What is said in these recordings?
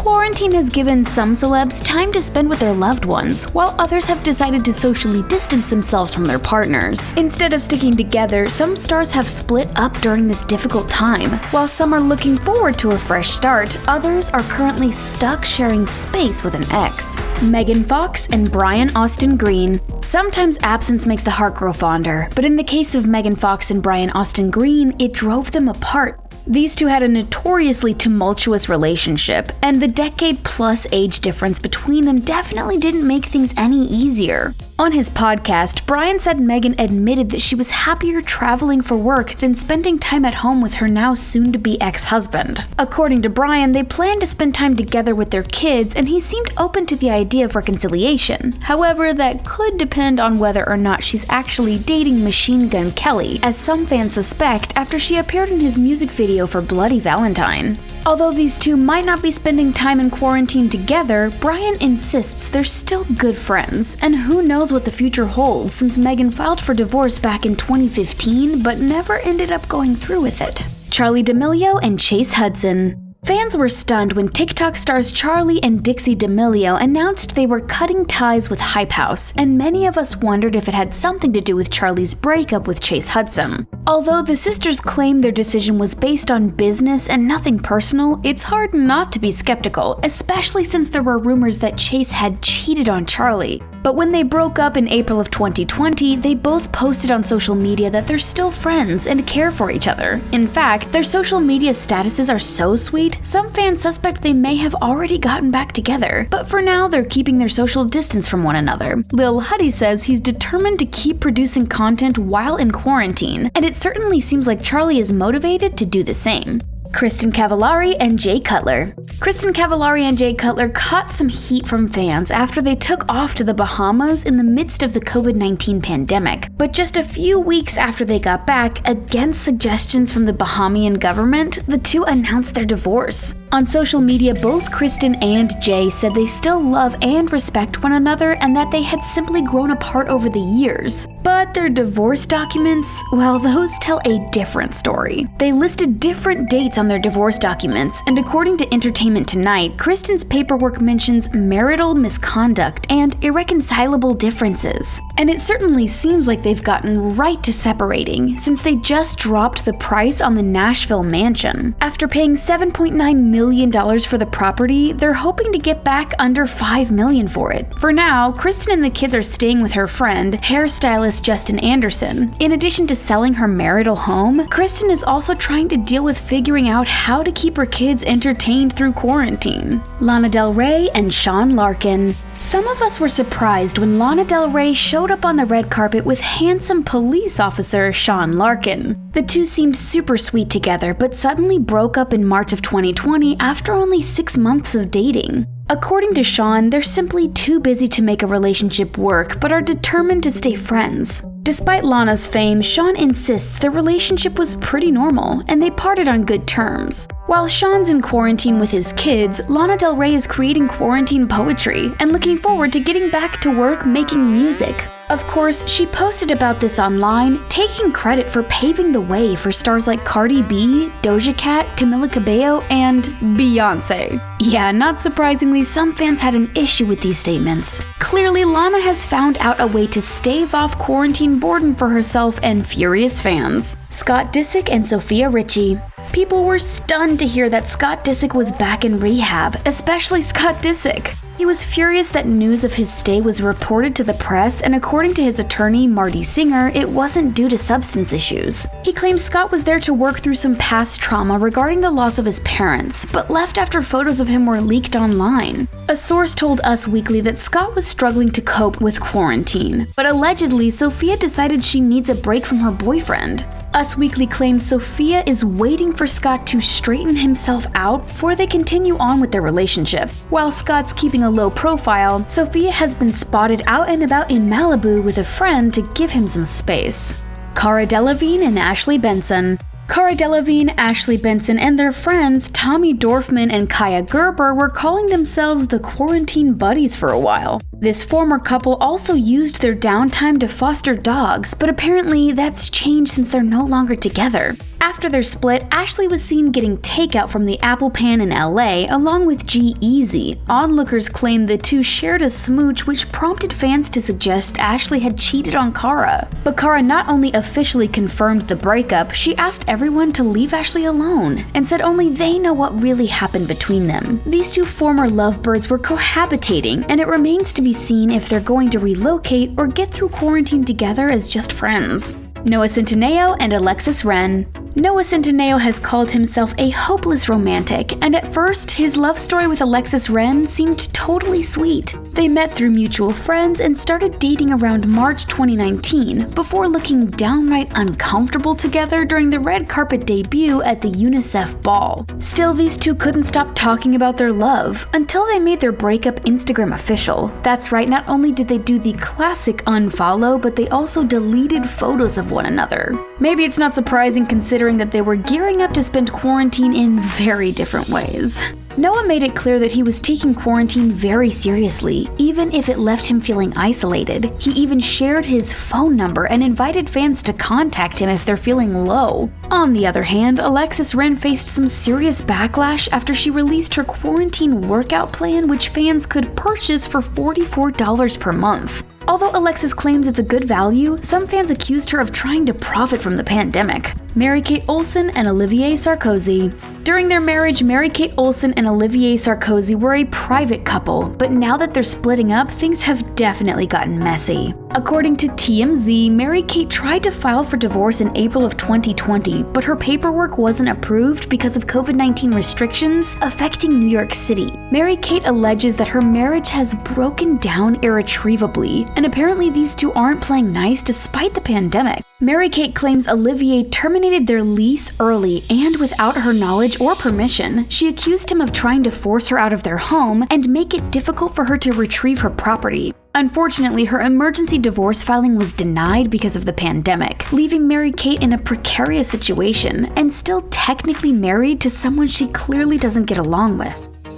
Quarantine has given some celebs time to spend with their loved ones, while others have decided to socially distance themselves from their partners. Instead of sticking together, some stars have split up during this difficult time. While some are looking forward to a fresh start, others are currently stuck sharing space with an ex. Megan Fox and Brian Austin Green. Sometimes absence makes the heart grow fonder, but in the case of Megan Fox and Brian Austin Green, it drove them apart. These two had a notoriously tumultuous relationship, and the decade-plus age difference between them definitely didn't make things any easier. On his podcast, Brian said Megan admitted that she was happier traveling for work than spending time at home with her now soon-to-be ex-husband. According to Brian, they planned to spend time together with their kids, and he seemed open to the idea of reconciliation. However, that could depend on whether or not she's actually dating Machine Gun Kelly, as some fans suspect after she appeared in his music video for Bloody Valentine. Although these two might not be spending time in quarantine together, Brian insists they're still good friends, and who knows what the future holds since Megan filed for divorce back in 2015 but never ended up going through with it. Charli D'Amelio and Chase Hudson. Fans were stunned when TikTok stars Charli and Dixie D'Amelio announced they were cutting ties with Hype House, and many of us wondered if it had something to do with Charli's breakup with Chase Hudson. Although the sisters claim their decision was based on business and nothing personal, it's hard not to be skeptical, especially since there were rumors that Chase had cheated on Charli. But when they broke up in April of 2020, they both posted on social media that they're still friends and care for each other. In fact, their social media statuses are so sweet, some fans suspect they may have already gotten back together. But for now, they're keeping their social distance from one another. Lil Huddy says he's determined to keep producing content while in quarantine, and it certainly seems like Charli is motivated to do the same. Kristin Cavallari and Jay Cutler. Kristin Cavallari and Jay Cutler caught some heat from fans after they took off to the Bahamas in the midst of the COVID-19 pandemic. But just a few weeks after they got back, against suggestions from the Bahamian government, the two announced their divorce. On social media, both Kristin and Jay said they still love and respect one another and that they had simply grown apart over the years. But their divorce documents, well, those tell a different story. They listed different dates on their divorce documents, and according to Entertainment Tonight, Kristin's paperwork mentions marital misconduct and irreconcilable differences. And it certainly seems like they've gotten right to separating, since they just dropped the price on the Nashville mansion. After paying $7.9 million for the property, they're hoping to get back under $5 million for it. For now, Kristin and the kids are staying with her friend, hairstylist Justin Anderson. In addition to selling her marital home, Kristin is also trying to deal with figuring out how to keep her kids entertained through quarantine. Lana Del Rey and Sean Larkin. Some of us were surprised when Lana Del Rey showed up on the red carpet with handsome police officer Sean Larkin. The two seemed super sweet together, but suddenly broke up in March of 2020 after only 6 months of dating. According to Sean, they're simply too busy to make a relationship work, but are determined to stay friends. Despite Lana's fame, Sean insists their relationship was pretty normal, and they parted on good terms. While Sean's in quarantine with his kids, Lana Del Rey is creating quarantine poetry and looking forward to getting back to work making music. Of course, she posted about this online, taking credit for paving the way for stars like Cardi B, Doja Cat, Camila Cabello, and Beyoncé. Yeah, not surprisingly, some fans had an issue with these statements. Clearly, Lana has found out a way to stave off quarantine boredom for herself and furious fans. Scott Disick and Sophia Richie. People were stunned to hear that Scott Disick was back in rehab, especially Scott Disick. He was furious that news of his stay was reported to the press, and according to his attorney, Marty Singer, it wasn't due to substance issues. He claims Scott was there to work through some past trauma regarding the loss of his parents, but left after photos of him were leaked online. A source told Us Weekly that Scott was struggling to cope with quarantine, but allegedly, Sophia decided she needs a break from her boyfriend. Us Weekly claims Sophia is waiting for Scott to straighten himself out before they continue on with their relationship. While Scott's keeping a low profile, Sophia has been spotted out and about in Malibu with a friend to give him some space. Cara Delevingne and Ashley Benson. Cara Delevingne, Ashley Benson, and their friends Tommy Dorfman and Kaya Gerber were calling themselves the quarantine buddies for a while. This former couple also used their downtime to foster dogs, but apparently that's changed since they're no longer together. After their split, Ashley was seen getting takeout from the Apple Pan in LA along with G-Eazy. Onlookers claimed the two shared a smooch, which prompted fans to suggest Ashley had cheated on Cara. But Cara not only officially confirmed the breakup, she asked everyone to leave Ashley alone and said only they know what really happened between them. These two former lovebirds were cohabitating, and it remains to be seen if they're going to relocate or get through quarantine together as just friends. Noah Centineo and Alexis Wren. Noah Centineo has called himself a hopeless romantic, and at first, his love story with Alexis Wren seemed totally sweet. They met through mutual friends and started dating around March 2019, before looking downright uncomfortable together during the red carpet debut at the UNICEF ball. Still, these two couldn't stop talking about their love, until they made their breakup Instagram official. That's right, not only did they do the classic unfollow, but they also deleted photos of one another. Maybe it's not surprising considering that they were gearing up to spend quarantine in very different ways. Noah made it clear that he was taking quarantine very seriously, even if it left him feeling isolated. He even shared his phone number and invited fans to contact him if they're feeling low. On the other hand, Alexis Wren faced some serious backlash after she released her quarantine workout plan, which fans could purchase for $44 per month. Although Alexis claims it's a good value, some fans accused her of trying to profit from the pandemic. MaryKate Olsen and Olivier Sarkozy. During their marriage, MaryKate Olsen and Olivier Sarkozy were a private couple, but now that they're splitting up, things have definitely gotten messy. According to TMZ, MaryKate tried to file for divorce in April of 2020, but her paperwork wasn't approved because of COVID-19 restrictions affecting New York City. MaryKate alleges that her marriage has broken down irretrievably, and apparently these two aren't playing nice despite the pandemic. MaryKate claims Olivier terminated their lease early and without her knowledge or permission. She accused him of trying to force her out of their home and make it difficult for her to retrieve her property. Unfortunately, her emergency divorce filing was denied because of the pandemic, leaving MaryKate in a precarious situation and still technically married to someone she clearly doesn't get along with.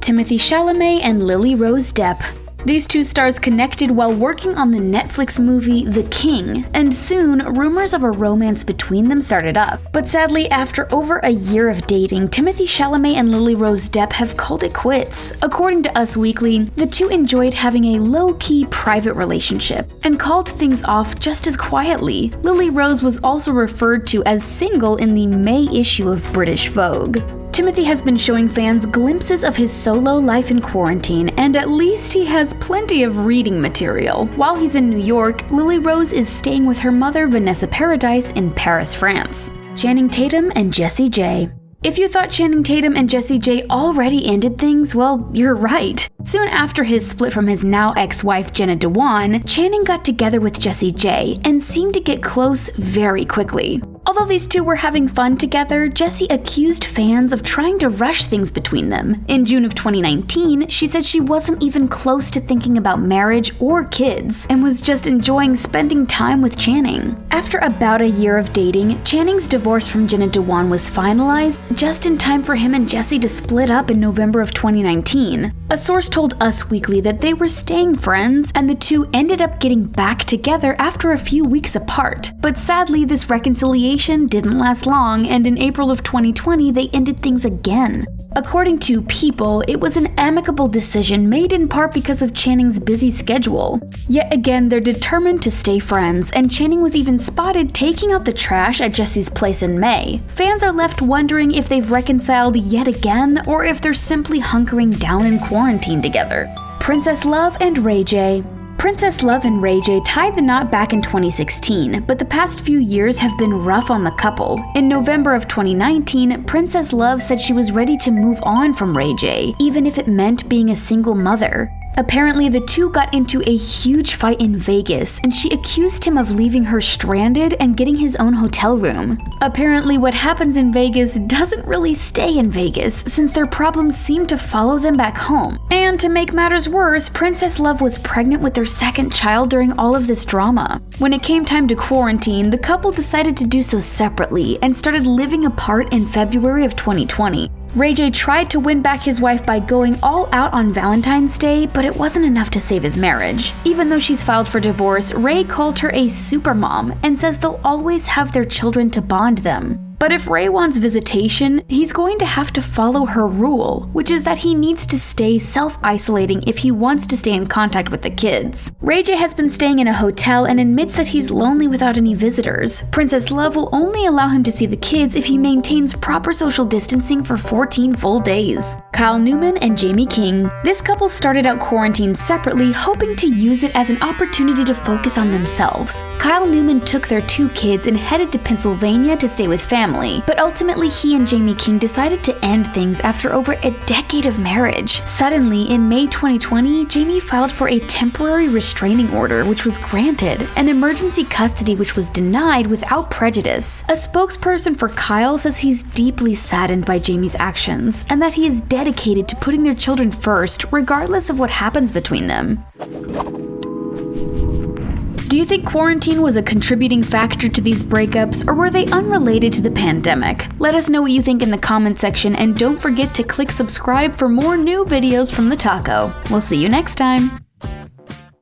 Timothée Chalamet and Lily Rose Depp. These two stars connected while working on the Netflix movie The King, and soon, rumors of a romance between them started up. But sadly, after over a year of dating, Timothée Chalamet and Lily Rose Depp have called it quits. According to Us Weekly, the two enjoyed having a low-key private relationship and called things off just as quietly. Lily Rose was also referred to as single in the May issue of British Vogue. Timothée has been showing fans glimpses of his solo life in quarantine, and at least he has plenty of reading material. While he's in New York, Lily Rose is staying with her mother, Vanessa Paradise, in Paris, France. Channing Tatum and Jessie J. If you thought Channing Tatum and Jessie J already ended things, well, you're right. Soon after his split from his now ex-wife Jenna Dewan, Channing got together with Jessie J and seemed to get close very quickly. Although these two were having fun together, Jessie accused fans of trying to rush things between them. In June of 2019, she said she wasn't even close to thinking about marriage or kids and was just enjoying spending time with Channing. After about a year of dating, Channing's divorce from Jenna Dewan was finalized just in time for him and Jessie to split up in November of 2019. A source told Us Weekly that they were staying friends and the two ended up getting back together after a few weeks apart. But sadly, this reconciliation didn't last long, and in April of 2020, they ended things again. According to People, it was an amicable decision made in part because of Channing's busy schedule. Yet again, they're determined to stay friends, and Channing was even spotted taking out the trash at Jessie's place in May. Fans are left wondering if they've reconciled yet again, or if they're simply hunkering down in quarantine together. Princess Love and Ray J. Princess Love and Ray J tied the knot back in 2016, but the past few years have been rough on the couple. In November of 2019, Princess Love said she was ready to move on from Ray J, even if it meant being a single mother. Apparently, the two got into a huge fight in Vegas, and she accused him of leaving her stranded and getting his own hotel room. Apparently, what happens in Vegas doesn't really stay in Vegas, since their problems seem to follow them back home. And to make matters worse, Princess Love was pregnant with their second child during all of this drama. When it came time to quarantine, the couple decided to do so separately and started living apart in February of 2020. Ray J tried to win back his wife by going all out on Valentine's Day, but it wasn't enough to save his marriage. Even though she's filed for divorce, Ray called her a supermom and says they'll always have their children to bond them. But if Ray wants visitation, he's going to have to follow her rule, which is that he needs to stay self-isolating if he wants to stay in contact with the kids. Ray J has been staying in a hotel and admits that he's lonely without any visitors. Princess Love will only allow him to see the kids if he maintains proper social distancing for 14 full days. Kyle Newman and Jamie King. This couple started out quarantined separately, hoping to use it as an opportunity to focus on themselves. Kyle Newman took their 2 kids and headed to Pennsylvania to stay with family. But ultimately, he and Jamie King decided to end things after over a decade of marriage. Suddenly, in May 2020, Jamie filed for a temporary restraining order, which was granted, and emergency custody, which was denied without prejudice. A spokesperson for Kyle says he's deeply saddened by Jamie's actions, and that he is dedicated to putting their children first, regardless of what happens between them. Do you think quarantine was a contributing factor to these breakups, or were they unrelated to the pandemic? Let us know what you think in the comment section, and don't forget to click subscribe for more new videos from the Taco. We'll see you next time.